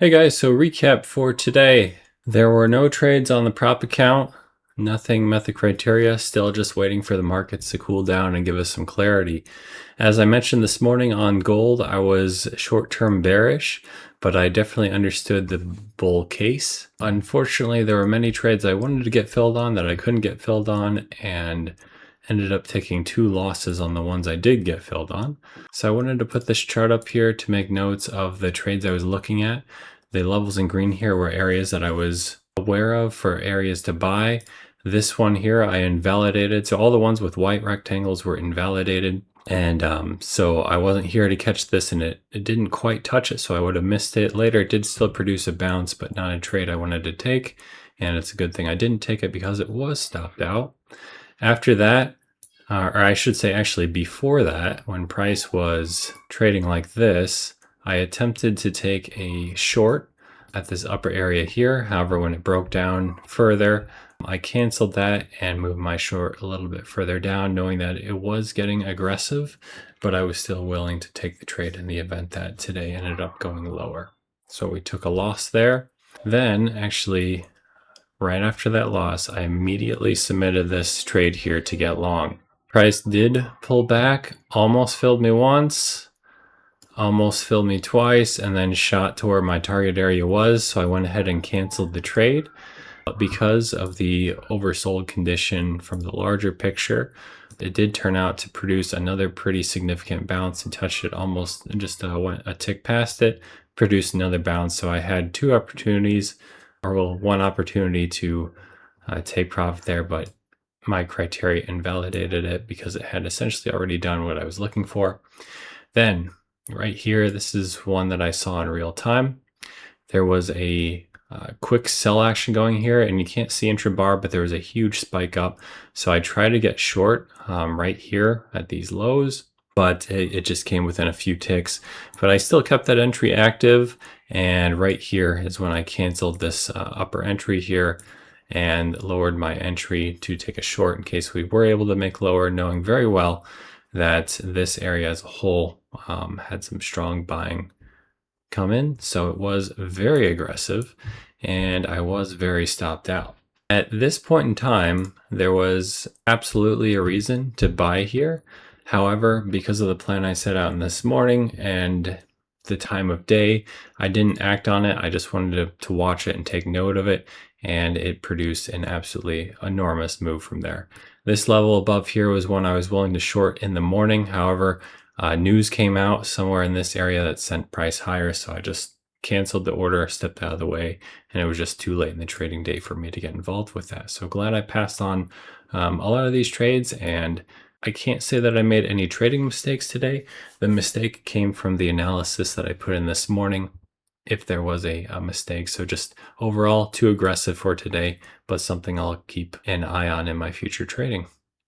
Hey guys, so recap for today. There were no trades on the prop account, nothing met the criteria, still just waiting for the markets to cool down and give us some clarity. As I mentioned this morning on gold, I was short-term bearish, but I definitely understood the bull case. Unfortunately, there were many trades I wanted to get filled on that I couldn't get filled on, and ended up taking 2 losses on the ones I did get filled on. So I wanted to put this chart up here to make notes of the trades I was looking at. The levels in green here were areas that I was aware of for areas to buy. This one here I invalidated. So all the ones with white rectangles were invalidated. And so I wasn't here to catch this, and it didn't quite touch it, so I would have missed it. Later it did still produce a bounce, but not a trade I wanted to take. And it's a good thing I didn't take it because it was stopped out. After that, or I should say actually before that, when price was trading like this, I attempted to take a short at this upper area here. However, when it broke down further, I canceled that and moved my short a little bit further down, knowing that it was getting aggressive, but I was still willing to take the trade in the event that today ended up going lower. So we took a loss there. Then actually, right after that loss, I immediately submitted this trade here to get long. Price did pull back, almost filled me once, almost filled me twice, and then shot to where my target area was. So I went ahead and canceled the trade. But because of the oversold condition from the larger picture, it did turn out to produce another pretty significant bounce and touched it almost just went a tick past it, produced another bounce. So I had 2 opportunities, or well, 1 opportunity to take profit there, but my criteria invalidated it because it had essentially already done what I was looking for. Then right here, this is one that I saw in real time. There was a quick sell action going here, and you can't see intra-bar, but there was a huge spike up. So I tried to get short right here at these lows, but it just came within a few ticks. But I still kept that entry active, and right here is when I canceled this upper entry here and lowered my entry to take a short in case we were able to make lower, knowing very well that this area as a whole had some strong buying come in. So it was very aggressive, and I was very stopped out. At this point in time, there was absolutely a reason to buy here. However, because of the plan I set out in this morning and the time of day, I didn't act on it. I just wanted to watch it and take note of it, and it produced an absolutely enormous move from there. This level above here was one I was willing to short in the morning. However, news came out somewhere in this area that sent price higher, so I just canceled the order, stepped out of the way, and it was just too late in the trading day for me to get involved with that. So glad I passed on a lot of these trades, and I can't say that I made any trading mistakes today. The mistake came from the analysis that I put in this morning, if there was a mistake. So just overall too aggressive for today, but something I'll keep an eye on in my future trading.